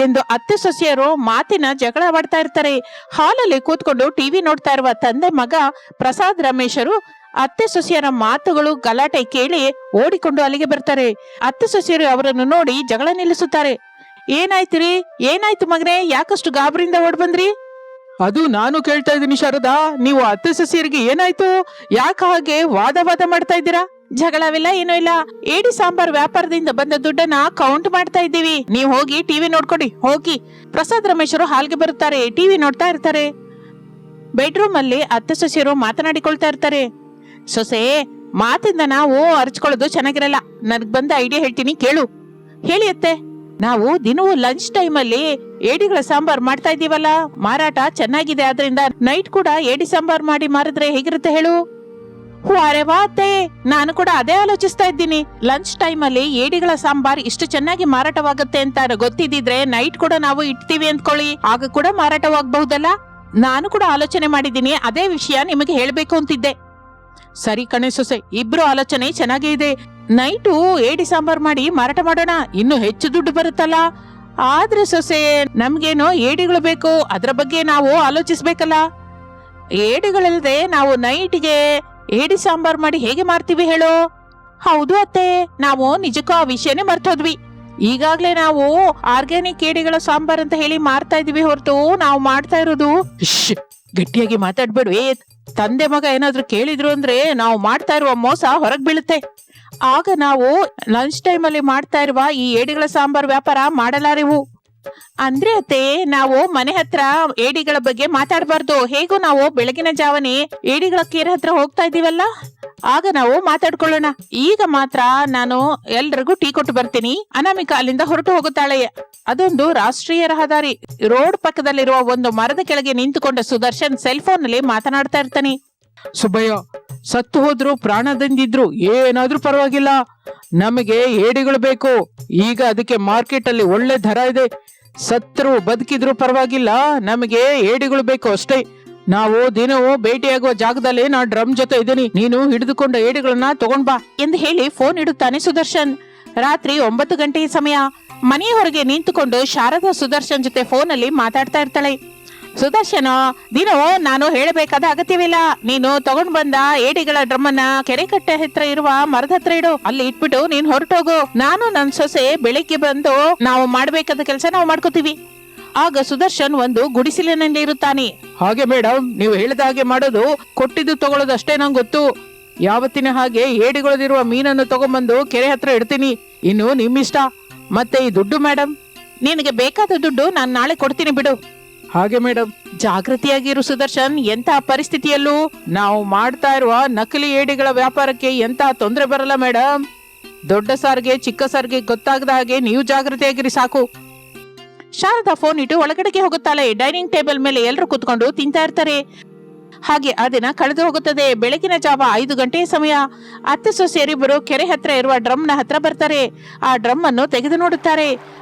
ಎಂದು ಅತ್ತೆ ಸೊಸೆಯರು ಮಾತಿನ ಜಗಳವಾಡ್ತಾ ಇರ್ತಾರೆ. ಹಾಲಲ್ಲಿ ಕೂತ್ಕೊಂಡು ಟಿವಿ ನೋಡ್ತಾ ಇರುವ ತಂದೆ ಮಗ ಪ್ರಸಾದ್ ರಮೇಶರು ಅತ್ತೆ ಸೊಸೆಯರ ಮಾತುಗಳು ಗಲಾಟೆ ಕೇಳಿ ಓಡಿಕೊಂಡು ಅಲ್ಲಿಗೆ ಬರ್ತಾರೆ. ಅತ್ತೆ ಸೊಸೆಯರು ಅವರನ್ನು ನೋಡಿ ಜಗಳ ನಿಲ್ಲಿಸುತ್ತಾರೆ. ಏನಾಯ್ತು ಮಗನೇ, ಯಾಕಷ್ಟು ಗಾಬರಿಯಿಂದ ಓಡ್ ಬಂದ್ರಿ? ಅದು ನಾನು ಕೇಳ್ತಾ ಇದ್ದೀನಿ ಶಾರದಾ, ನೀವು ಅತ್ತೆ ಸೊಸೆಯರಿಗೆ ಏನಾಯ್ತು? ಯಾಕ ಹಾಗೆ ವಾದ ಮಾಡ್ತಾ ಇದ್ದೀರಾ? ಜಗಳವಿಲ್ಲ, ಏನೂ ಇಲ್ಲ. ಏಡಿ ಸಾಂಬಾರ್ ವ್ಯಾಪಾರದಿಂದ ಬಂದ ದುಡ್ಡನ್ನ ಕೌಂಟ್ ಮಾಡ್ತಾ ಇದ್ದೀವಿ. ನೀವು ಹೋಗಿ ಟಿವಿ ನೋಡ್ಕೊಡಿ ಹೋಗಿ. ಪ್ರಸಾದ್ ರಮೇಶರು ಹಾಲ್ಗೆ ಬರುತ್ತಾರೆ. ಟಿವಿ ನೋಡ್ತಾ ಇರ್ತಾರೆ. ಬೆಡ್ರೂಮ್ ಅಲ್ಲಿ ಅತ್ತೆ ಸೊಸೆಯರು ಮಾತನಾಡಿಕೊಳ್ತಾ ಇರ್ತಾರೆ. ಸೊಸೆ, ಮಾತಿಂದ ನಾವು ಅರ್ಚ್ಕೊಳ್ಳೋದು ಚೆನ್ನಾಗಿರಲ್ಲ. ನನಗ್ ಬಂದ ಐಡಿಯಾ ಹೇಳ್ತೀನಿ, ಕೇಳು. ಹೇಳಿ ಅತ್ತೆ. ನಾವು ದಿನವೂ ಲಂಚ್ ಟೈಮ್ ಅಲ್ಲಿ ಏಡಿಗಳ ಸಾಂಬಾರ್ ಮಾಡ್ತಾ ಇದೀವಲ್ಲ, ಮಾರಾಟ ಚೆನ್ನಾಗಿದೆ. ಆದ್ರಿಂದ ನೈಟ್ ಕೂಡ ಏಡಿ ಸಾಂಬಾರ್ ಮಾಡಿ ಮಾರಿದ್ರೆ ಹೇಗಿರುತ್ತೆ ಹೇಳು? ಅರೆ ವಾ ಅತ್ತೆ, ನಾನು ಕೂಡ ಅದೇ ಆಲೋಚಿಸ್ತಾ ಇದ್ದೀನಿ. ಲಂಚ್ ಟೈಮ್ ಅಲ್ಲಿ ಏಡಿಗಳ ಸಾಂಬಾರ್ ಇಷ್ಟು ಚೆನ್ನಾಗಿ ಮಾರಾಟವಾಗುತ್ತೆ ಅಂತ ಗೊತ್ತಿದ್ರೆ ನೈಟ್ ಕೂಡ ನಾವು ಇಡ್ತೀವಿ ಅಂದ್ಕೊಳ್ಳಿ, ಆಗ ಕೂಡ ಮಾರಾಟವಾಗಬಹುದಲ್ಲ. ನಾನು ಕೂಡ ಆಲೋಚನೆ ಮಾಡಿದ್ದೀನಿ. ಅದೇ ವಿಷಯ ನಿಮಗೆ ಹೇಳ್ಬೇಕು ಅಂತಿದ್ದೆ. ಸರಿ ಕಣೆ ಸೊಸೆ, ಇಬ್ರು ಆಲೋಚನೆ ಚೆನ್ನಾಗೇ ಇದೆ. ನೈಟು ಏಡಿ ಸಾಂಬಾರ್ ಮಾಡಿ ಮಾರಾಟ ಮಾಡೋಣ, ಇನ್ನು ಹೆಚ್ಚು ದುಡ್ಡು ಬರುತ್ತಲ್ಲ. ಆದ್ರೆ ಸೊಸೆ, ನಮ್ಗೇನೋ ಏಡಿಗಳು ಬೇಕು, ಅದ್ರ ಬಗ್ಗೆ ನಾವು ಆಲೋಚಿಸ್ಬೇಕಲ್ಲ. ಏಡಿಗಳಲ್ಲದೆ ನಾವು ನೈಟ್ಗೆ ಏಡಿ ಸಾಂಬಾರ್ ಮಾಡಿ ಹೇಗೆ ಮಾಡ್ತೀವಿ ಹೇಳು? ಹೌದು ಅತ್ತೆ, ನಾವು ನಿಜಕ್ಕೂ ಆ ವಿಷಯನೇ ಮರ್ತೋದ್ವಿ. ಈಗಾಗ್ಲೇ ನಾವು ಆರ್ಗ್ಯಾನಿಕ್ ಏಡಿಗಳ ಸಾಂಬಾರ್ ಅಂತ ಹೇಳಿ ಮಾರ್ತಾ ಇದೀವಿ ಹೊರತು ನಾವು ಮಾಡ್ತಾ ಇರೋದು. ಗಟ್ಟಿಯಾಗಿ ಮಾತಾಡ್ಬೇಡು. ತಂದೆ ಮಗ ಏನಾದ್ರು ಕೇಳಿದ್ರು ಅಂದ್ರೆ ನಾವು ಮಾಡ್ತಾ ಇರುವ ಮೋಸ ಹೊರಗ್ ಬೀಳುತ್ತೆ. ಆಗ ನಾವು ಲಂಚ್ ಟೈಮ್ ಅಲ್ಲಿ ಮಾಡ್ತಾ ಇರುವ ಈ ಏಡಿಗಳ ಸಾಂಬಾರ್ ವ್ಯಾಪಾರ ಮಾಡಲಾರೆವು. ಅಂದ್ರೆ ಅತ್ತೆ, ನಾವು ಮನೆ ಹತ್ರ ಏಡಿಗಳ ಬಗ್ಗೆ ಮಾತಾಡಬಾರ್ದು. ಹೇಗೂ ನಾವು ಬೆಳಗಿನ ಜಾವನೆ ಏಡಿಗಳ ಕೇರ್ ಹತ್ರ ಹೋಗ್ತಾ ಇದೀವಲ್ಲ, ಆಗ ನಾವು ಮಾತಾಡ್ಕೊಳ್ಳೋಣ. ಈಗ ಮಾತ್ರ ನಾನು ಎಲ್ರಿಗೂ ಟೀ ಕೊಟ್ಟು ಬರ್ತೀನಿ. ಅನಾಮಿಕಾ ಅಲ್ಲಿಂದ ಹೊರಟು ಹೋಗುತ್ತಾಳೆ. ಅದೊಂದು ರಾಷ್ಟ್ರೀಯ ರಹದಾರಿ. ರೋಡ್ ಪಕ್ಕದಲ್ಲಿರುವ ಒಂದು ಮರದ ಕೆಳಗೆ ನಿಂತುಕೊಂಡ ಸುದರ್ಶನ್ ಸೆಲ್ ಫೋನ್ ನಲ್ಲಿ ಮಾತನಾಡ್ತಾ ಇರ್ತಾನೆ. ಸುಬ್ಬಯ್ಯ, ಸತ್ತು ಹೋದ್ರು ಪ್ರಾಣದಿಂದಿದ್ರು ಏನಾದ್ರೂ ಪರವಾಗಿಲ್ಲ, ನಮಗೆ ಏಡಿಗಳು ಬೇಕು. ಈಗ ಅದಕ್ಕೆ ಮಾರ್ಕೆಟ್ ಅಲ್ಲಿ ಒಳ್ಳೆ ದರ ಇದೆ. ಸತ್ರು ಬದುಕಿದ್ರು ಪರವಾಗಿಲ್ಲ, ನಮಗೆ ಏಡಿಗಳು ಬೇಕು ಅಷ್ಟೇ. ನಾವು ದಿನವೂ ಭೇಟಿಯಾಗುವ ಜಾಗದಲ್ಲಿ ನಾ ಡ್ರಮ್ ಜೊತೆ ಇದ್ದೀನಿ, ನೀನು ಹಿಡಿದುಕೊಂಡ ಏಡಿಗಳನ್ನ ತಗೊಂಡ್ ಬಾ ಎಂದು ಹೇಳಿ ಫೋನ್ ಇಡುತ್ತಾನೆ ಸುದರ್ಶನ್. ರಾತ್ರಿ 9 ಗಂಟೆಯ ಸಮಯ. ಮನೆಯ ಹೊರಗೆ ನಿಂತುಕೊಂಡು ಶಾರದಾ ಸುದರ್ಶನ್ ಜೊತೆ ಫೋನ್ ಅಲ್ಲಿ ಮಾತಾಡ್ತಾ ಇರ್ತಾಳೆ. ಸುದರ್ಶನ, ದಿನವೂ ನಾನು ಹೇಳಬೇಕಾದ ಅಗತ್ಯವಿಲ್ಲ. ನೀನು ತಗೊಂಡ್ ಬಂದ ಏಡಿಗಳ ಡ್ರಮ್ ಅನ್ನ ಕೆರೆ ಕಟ್ಟೆ ಹತ್ರ ಇರುವ ಮರದ ಹತ್ರ ಇಡು. ಅಲ್ಲಿ ಇಟ್ಬಿಟ್ಟು ನೀನ್ ಹೊರಟೋಗು. ನಾನು ನನ್ ಸೊಸೆ ಬೆಳಿಗ್ಗೆ ಬಂದು ನಾವು ಮಾಡ್ಬೇಕಾದ ಕೆಲಸ ನಾವು ಮಾಡ್ಕೋತೀವಿ. ಆಗ ಸುದರ್ಶನ್ ಒಂದು ಗುಡಿಸಿಲಿನಲ್ಲಿ ಇರುತ್ತಾನೆ. ಹಾಗೆ ಮೇಡಮ್, ನೀವು ಹೇಳಿದ ಹಾಗೆ ಮಾಡೋದು, ಕೊಟ್ಟಿದ್ದು ತಗೊಳ್ಳೋದು ಅಷ್ಟೇ ನಂಗೆ ಗೊತ್ತು. ಯಾವತ್ತಿನ ಹಾಗೆ ಏಡಿಗಳದಿರುವ ಮೀನನ್ನು ತಗೊಂಡ್ಬಂದು ಕೆರೆ ಹತ್ರ ಇಡ್ತೀನಿ. ಇನ್ನು ನಿಮ್ಮಿಷ್ಟ. ಮತ್ತೆ ಈ ದುಡ್ಡು ಮೇಡಮ್, ನಿನಗೆ ಬೇಕಾದ ದುಡ್ಡು ನಾನು ನಾಳೆ ಕೊಡ್ತೀನಿ ಬಿಡು. ಹಾಗೆ ಮೇಡಮ್. ಜಾಗೃತಿಯಾಗಿರು ಸುದರ್ಶನ್. ಎಂತಹ ಪರಿಸ್ಥಿತಿಯಲ್ಲೂ ನಾವು ಮಾಡ್ತಾ ಇರುವ ನಕಲಿ ಏಡಿಗಳ ವ್ಯಾಪಾರಕ್ಕೆ ಎಂತಹ ತೊಂದರೆ ಬರಲ್ಲ ಮೇಡಮ್. ದೊಡ್ಡ ಸಾರಿಗೆ ಚಿಕ್ಕ ಸಾರಿಗೆ ಗೊತ್ತಾಗದ ಹಾಗೆ ನೀವು ಜಾಗೃತಿಯಾಗಿರಿ ಸಾಕು. ಶಾರದಾ ಫೋನ್ ಇಟ್ಟು ಒಳಗಡೆಗೆ ಹೋಗುತ್ತಾಳೆ. ಡೈನಿಂಗ್ ಟೇಬಲ್ ಮೇಲೆ ಎಲ್ಲರೂ ಕೂತ್ಕೊಂಡು ತಿಂತಾ ಇರ್ತಾರೆ. ಹಾಗೆ ಆ ದಿನ ಕಳೆದು ಹೋಗುತ್ತದೆ. ಬೆಳಗಿನ ಜಾವ 5 ಗಂಟೆಯ ಸಮಯ. ಅತ್ತೆ ಸೊಸೆಯರಿಬ್ಬರು ಕೆರೆ ಹತ್ರ ಇರುವ ಡ್ರಮ್ನ ಹತ್ರ ಬರ್ತಾರೆ. ಆ ಡ್ರಮ್ ಅನ್ನು ತೆಗೆದು ನೋಡುತ್ತಾರೆ.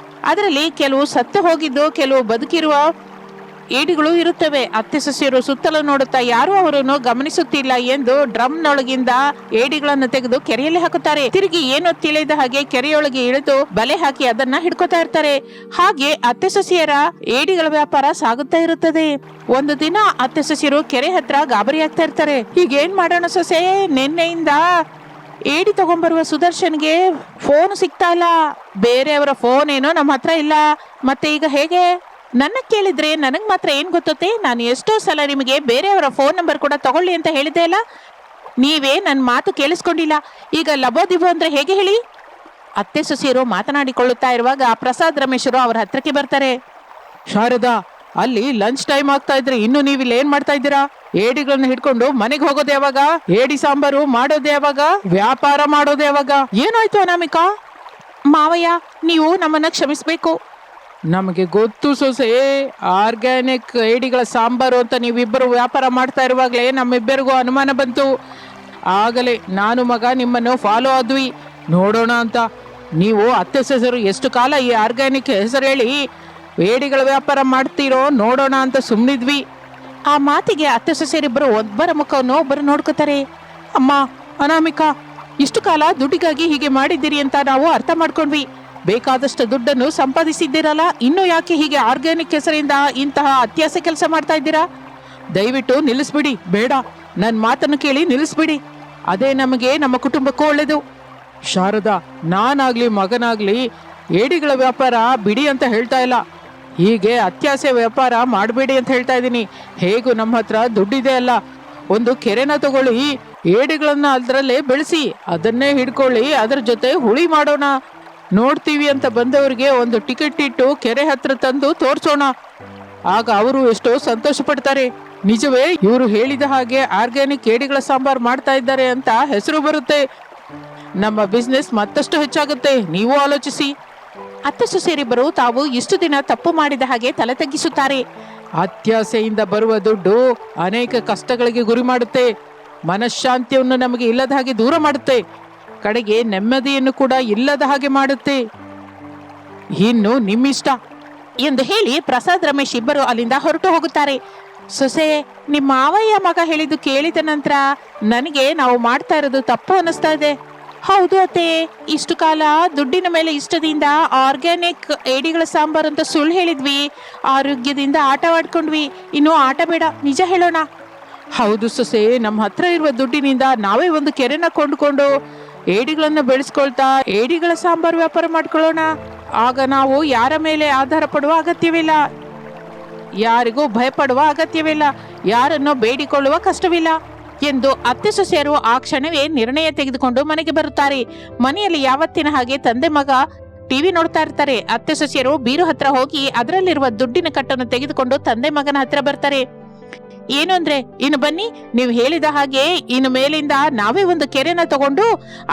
ಅದರಲ್ಲಿ ಕೆಲವು ಸತ್ತು ಹೋಗಿದ್ದು, ಕೆಲವು ಬದುಕಿರುವ ಏಡಿಗಳು ಇರುತ್ತವೆ. ಅತ್ತೆ ಸೊಸೆಯರು ಸುತ್ತಲೂ ನೋಡುತ್ತಾ ಯಾರು ಅವರನ್ನು ಗಮನಿಸುತ್ತಿಲ್ಲ ಎಂದು ಡ್ರಮ್ನೊಳಗಿಂದ ಏಡಿಗಳನ್ನು ತೆಗೆದು ಕೆರೆಯಲ್ಲಿ ಹಾಕುತ್ತಾರೆ. ತಿರುಗಿ ಏನೋ ತಿಳಿದ ಹಾಗೆ ಕೆರೆಯೊಳಗೆ ಇಳಿದು ಬಲೆ ಹಾಕಿ ಅದನ್ನ ಹಿಡ್ಕೊತಾ ಇರ್ತಾರೆ. ಹಾಗೆ ಅತ್ತೆ ಸೊಸೆಯರ ಏಡಿಗಳ ವ್ಯಾಪಾರ ಸಾಗುತ್ತಾ ಇರುತ್ತದೆ. ಒಂದು ದಿನ ಅತ್ತೆ ಸೊಸೆಯರು ಕೆರೆ ಹತ್ರ ಗಾಬರಿ ಆಗ್ತಾ ಇರ್ತಾರೆ. ಈಗ ಏನ್ ಮಾಡೋಣ ಸೊಸೆ, ನಿನ್ನೆಯಿಂದ ಏಡಿ ತಗೊಂಡ್ಬರುವ ಸುದರ್ಶನ್ಗೆ ಫೋನ್ ಸಿಗ್ತಾ ಇಲ್ಲ, ಬೇರೆಯವರ ಫೋನ್ ಏನೋ ನಮ್ಮ ಹತ್ರ ಇಲ್ಲ, ಮತ್ತೆ ಈಗ ಹೇಗೆ? ನನ್ನ ಕೇಳಿದ್ರೆ ನನಗ್ ಮಾತ್ರ ಏನ್ ಗೊತ್ತತೆ? ನಾನು ಎಷ್ಟೋ ಸಲ ನಿಮಗೆ ಬೇರೆಯವರ ಫೋನ್ ನಂಬರ್ ಕೂಡ ತಗೊಳ್ಳಿ ಅಂತ ಹೇಳಿದೆ ಅಲ್ಲ, ನೀವೇ ನನ್ನ ಮಾತು ಕೇಳಿಸ್ಕೊಂಡಿಲ್ಲ. ಈಗ ಲಬೋದಿಬೋ ಅಂದ್ರೆ ಹೇಗೆ ಹೇಳಿ? ಅತ್ತೆ ಸೊಸೆಯರು ಮಾತನಾಡಿಕೊಳ್ಳುತ್ತಾ ಇರುವಾಗ ಪ್ರಸಾದ್ ರಮೇಶರು ಅವರ ಹತ್ರಕ್ಕೆ ಬರ್ತಾರೆ. ಶಾರದಾ, ಅಲ್ಲಿ ಲಂಚ್ ಟೈಮ್ ಆಗ್ತಾ ಇದ್ರೆ ಇನ್ನು ನೀವಿಲ್ಲಿ ಏನ್ ಮಾಡ್ತಾ ಇದ್ದೀರಾ? ಏಡಿಗಳನ್ನ ಹಿಡ್ಕೊಂಡು ಮನೆಗೆ ಹೋಗೋದು ಯಾವಾಗ? ಏಡಿ ಸಾಂಬಾರು ಮಾಡೋದು ಯಾವಾಗ? ವ್ಯಾಪಾರ ಮಾಡೋದು ಯಾವಾಗ? ಏನಾಯ್ತು ಅನಾಮಿಕಾ? ಮಾವಯ್ಯ, ನೀವು ನಮ್ಮನ್ನ ಕ್ಷಮಿಸ್ಬೇಕು. ನಮಗೆ ಗೊತ್ತು ಸೊಸೆ, ಆರ್ಗ್ಯಾನಿಕ್ ಏಡಿಗಳ ಸಾಂಬಾರು ಅಂತ ನೀವಿಬ್ಬರು ವ್ಯಾಪಾರ ಮಾಡ್ತಾ ಇರುವಾಗಲೇ ನಮ್ಮಿಬ್ಬರಿಗೂ ಅನುಮಾನ ಬಂತು. ಆಗಲೇ ನಾನು ಮಗ ನಿಮ್ಮನ್ನು ಫಾಲೋ ಆದ್ವಿ ನೋಡೋಣ ಅಂತ. ನೀವು ಅತ್ತೆ ಸೊಸೆಯರು ಎಷ್ಟು ಕಾಲ ಈ ಆರ್ಗ್ಯಾನಿಕ್ ಹೆಸರು ಹೇಳಿ ಏಡಿಗಳ ವ್ಯಾಪಾರ ಮಾಡ್ತೀರೋ ನೋಡೋಣ ಅಂತ ಸುಮ್ಮನಿದ್ವಿ. ಆ ಮಾತಿಗೆ ಅತ್ತೆ ಸೊಸೆಯರಿಬ್ಬರು ಒಬ್ಬರ ಮುಖವನ್ನು ಒಬ್ಬರು ನೋಡ್ಕೋತಾರೆ. ಅಮ್ಮ, ಅನಾಮಿಕಾ, ಇಷ್ಟು ಕಾಲ ದುಡ್ಡಿಗಾಗಿ ಹೀಗೆ ಮಾಡಿದ್ದೀರಿ ಅಂತ ನಾವು ಅರ್ಥ ಮಾಡ್ಕೊಂಡ್ವಿ. ಬೇಕಾದಷ್ಟು ದುಡ್ಡನ್ನು ಸಂಪಾದಿಸಿದ್ದೀರಲ್ಲ, ಇನ್ನು ಯಾಕೆ ಹೀಗೆ ಆರ್ಗ್ಯಾನಿಕ್ ಹೆಸರಿಂದ ಇಂತಹ ಅತ್ಯಾಸೆ ಕೆಲಸ ಮಾಡ್ತಾ ಇದ್ದೀರಾ? ದಯವಿಟ್ಟು ನಿಲ್ಲಿಸ್ಬಿಡಿ. ಬೇಡ, ನನ್ನ ಮಾತನ್ನು ಕೇಳಿ ನಿಲ್ಲಿಸ್ಬಿಡಿ. ಅದೇ ನಮಗೆ, ನಮ್ಮ ಕುಟುಂಬಕ್ಕೂ ಒಳ್ಳೇದು. ಶಾರದಾ, ನಾನಾಗ್ಲಿ ಮಗನಾಗ್ಲಿ ಏಡಿಗಳ ವ್ಯಾಪಾರ ಬಿಡಿ ಅಂತ ಹೇಳ್ತಾ ಇಲ್ಲ, ಹೀಗೆ ಅತ್ಯಾಸೆ ವ್ಯಾಪಾರ ಮಾಡಬೇಡಿ ಅಂತ ಹೇಳ್ತಾ ಇದ್ದೀನಿ. ಹೇಗೂ ನಮ್ಮ ಹತ್ರ ದುಡ್ಡಿದೆ ಅಲ್ಲ, ಒಂದು ಕೆರೆನ ತಗೊಳ್ಳಿ, ಏಡಿಗಳನ್ನ ಅದರಲ್ಲೇ ಬೆಳೆಸಿ ಅದನ್ನೇ ಹಿಡ್ಕೊಳ್ಳಿ, ಅದರ ಜೊತೆ ಹುಳಿ ಮಾಡೋಣ. ನೋಡ್ತೀವಿ ಅಂತ ಬಂದವರಿಗೆ ಒಂದು ಟಿಕೆಟ್ ಇಟ್ಟು ಕೆರೆ ಹತ್ರ ತಂದು ತೋರಿಸೋಣ, ಆಗ ಅವರು ಎಷ್ಟೋ ಸಂತೋಷ ಪಡ್ತಾರೆ. ನಿಜವೇ ಇವರು ಹೇಳಿದ ಹಾಗೆ ಆರ್ಗ್ಯಾನಿಕ್ ಏಡಿಗಳ ಸಾಂಬಾರ್ ಮಾಡ್ತಾ ಇದ್ದಾರೆ ಅಂತ ಹೆಸರು ಬರುತ್ತೆ, ನಮ್ಮ ಬಿಸ್ನೆಸ್ ಮತ್ತಷ್ಟು ಹೆಚ್ಚಾಗುತ್ತೆ. ನೀವು ಆಲೋಚಿಸಿ. ಅತ್ತೆ ಸೊಸೆಯರಿಬ್ಬರು ತಾವು ಇಷ್ಟು ದಿನ ತಪ್ಪು ಮಾಡಿದ ಹಾಗೆ ತಲೆ ತಗ್ಗಿಸುತ್ತಾರೆ. ಅತ್ಯಾಸೆಯಿಂದ ಬರುವ ದುಡ್ಡು ಅನೇಕ ಕಷ್ಟಗಳಿಗೆ ಗುರಿ ಮಾಡುತ್ತೆ, ಮನಃಶಾಂತಿಯನ್ನು ನಮಗೆ ಇಲ್ಲದ ಹಾಗೆ ದೂರ ಮಾಡುತ್ತೆ, ಕಡೆಗೆ ನೆಮ್ಮದಿಯನ್ನು ಕೂಡ ಇಲ್ಲದ ಹಾಗೆ ಮಾಡುತ್ತೆ. ಇನ್ನು ನಿಮ್ಮಿಷ್ಟ ಎಂದು ಹೇಳಿ ಪ್ರಸಾದ್ ರಮೇಶ್ ಇಬ್ಬರು ಅಲ್ಲಿಂದ ಹೊರಟು ಹೋಗುತ್ತಾರೆ. ಸೊಸೆ, ನಿಮ್ಮ ಮಾವಯ್ಯ ಮಗ ಹೇಳಿದ್ದು ಕೇಳಿದ ನಂತರ ನನಗೆ ನಾವು ಮಾಡ್ತಾ ಇರೋದು ತಪ್ಪು ಅನ್ನಿಸ್ತಾ ಇದೆ. ಹೌದು ಅತ್ತೆ, ಇಷ್ಟು ಕಾಲ ದುಡ್ಡಿನ ಮೇಲೆ ಇಷ್ಟದಿಂದ ಆರ್ಗ್ಯಾನಿಕ್ ಏಡಿಗಳ ಸಾಂಬಾರು ಅಂತ ಸುಳ್ಳು ಹೇಳಿದ್ವಿ, ಆರೋಗ್ಯದಿಂದ ಆಟವಾಡ್ಕೊಂಡ್ವಿ. ಇನ್ನು ಆಟ ಬೇಡ, ನಿಜ ಹೇಳೋಣ. ಹೌದು ಸೊಸೆ, ನಮ್ಮ ಹತ್ರ ಇರುವ ದುಡ್ಡಿನಿಂದ ನಾವೇ ಒಂದು ಕೆರೆನ ಕೊಂಡುಕೊಂಡು ಏಡಿಗಳನ್ನ ಬೆಳೆಸ್ಕೊಳ್ತಾ ಏಡಿಗಳ ಸಾಂಬಾರು ವ್ಯಾಪಾರ ಮಾಡ್ಕೊಳ್ಳೋಣ. ಆಗ ನಾವು ಯಾರ ಮೇಲೆ ಆಧಾರ ಪಡುವ ಅಗತ್ಯವಿಲ್ಲ, ಯಾರಿಗೂ ಭಯಪಡುವ ಅಗತ್ಯವಿಲ್ಲ, ಯಾರನ್ನು ಬೇಡಿಕೊಳ್ಳುವ ಕಷ್ಟವಿಲ್ಲ ಎಂದು ಅತ್ತೆ ಸೊಸೆಯರು ಆ ಕ್ಷಣವೇ ನಿರ್ಣಯ ತೆಗೆದುಕೊಂಡು ಮನೆಗೆ ಬರುತ್ತಾರೆ. ಮನೆಯಲ್ಲಿ ಯಾವತ್ತಿನ ಹಾಗೆ ತಂದೆ ಮಗ ಟಿವಿ ನೋಡ್ತಾ ಇರ್ತಾರೆ. ಅತ್ತೆ ಸೊಸೆಯರು ಬೀರು ಹತ್ರ ಹೋಗಿ ಅದರಲ್ಲಿರುವ ದುಡ್ಡಿನ ಕಟ್ಟನ್ನು ತೆಗೆದುಕೊಂಡು ತಂದೆ ಮಗನ ಹತ್ರ ಬರ್ತಾರೆ. ಏನು ಅಂದ್ರೆ, ಇನ್ನು ಬನ್ನಿ, ನೀವು ಹೇಳಿದ ಹಾಗೆ ಇನ್ನು ಮೇಲಿಂದ ನಾವೇ ಒಂದು ಕೆರೆನ ತಗೊಂಡು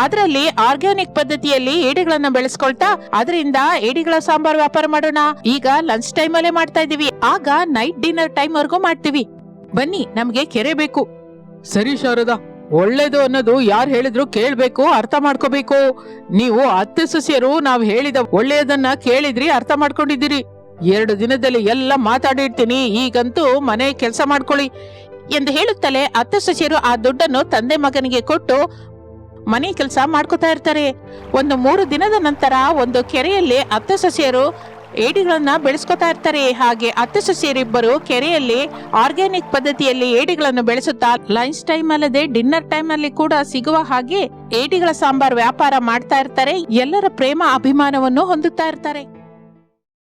ಅದರಲ್ಲಿ ಆರ್ಗ್ಯಾನಿಕ್ ಪದ್ಧತಿಯಲ್ಲಿ ಏಡಿಗಳನ್ನ ಬೆಳೆಸ್ಕೊಳ್ತಾ ಅದರಿಂದ ಏಡಿಗಳ ಸಾಂಬಾರ್ ವ್ಯಾಪಾರ ಮಾಡೋಣ. ಈಗ ಲಂಚ್ ಟೈಮ್ ಅಲ್ಲೇ ಮಾಡ್ತಾ ಇದೀವಿ, ಆಗ ನೈಟ್ ಡಿನ್ನರ್ ಟೈಮ್ ವರ್ಗೂ ಮಾಡ್ತೀವಿ. ಬನ್ನಿ, ನಮ್ಗೆ ಕೆರೆ ಬೇಕು. ಸರಿ ಶಾರದಾ, ಒಳ್ಳೇದು ಅನ್ನೋದು ಯಾರು ಹೇಳಿದ್ರು ಕೇಳ್ಬೇಕು, ಅರ್ಥ ಮಾಡ್ಕೋಬೇಕು. ನೀವು ಅತ್ತೆ ಸೊಸೆಯರು ನಾವು ಹೇಳಿದ ಒಳ್ಳೆಯದನ್ನ ಕೇಳಿದ್ರಿ, ಅರ್ಥ ಮಾಡ್ಕೊಂಡಿದ್ದೀರಿ. 2 ದಿನದಲ್ಲಿ ಎಲ್ಲ ಮಾತಾಡಿರ್ತೀನಿ, ಈಗಂತೂ ಮನೆ ಕೆಲಸ ಮಾಡ್ಕೊಳ್ಳಿ ಎಂದು ಹೇಳುತ್ತಲೇ ಅತ್ತೆ ಸೊಸೆಯರು ಆ ದುಡ್ಡನ್ನು ತಂದೆ ಮಗನಿಗೆ ಕೊಟ್ಟು ಮನೆ ಕೆಲಸ ಮಾಡ್ಕೋತಾ ಇರ್ತಾರೆ. ಒಂದು 3 ದಿನದ ನಂತರ ಒಂದು ಕೆರೆಯಲ್ಲಿ ಅತ್ತೆ ಸೊಸೆಯರು ಏಡಿಗಳನ್ನ ಬೆಳೆಸ್ಕೊತಾ ಇರ್ತಾರೆ. ಹಾಗೆ ಅತ್ತೆ ಸೊಸೆಯರಿಬ್ಬರು ಕೆರೆಯಲ್ಲಿ ಆರ್ಗ್ಯಾನಿಕ್ ಪದ್ಧತಿಯಲ್ಲಿ ಏಡಿಗಳನ್ನು ಬೆಳೆಸುತ್ತಾ ಲಂಚ್ ಟೈಮ್ ಅಲ್ಲದೆ ಡಿನ್ನರ್ ಟೈಮ್ ಅಲ್ಲಿ ಕೂಡ ಸಿಗುವ ಹಾಗೆ ಏಡಿಗಳ ಸಾಂಬಾರ್ ವ್ಯಾಪಾರ ಮಾಡ್ತಾ ಇರ್ತಾರೆ. ಎಲ್ಲರ ಪ್ರೇಮ ಅಭಿಮಾನವನ್ನು ಹೊಂದುತ್ತಾ ಇರ್ತಾರೆ.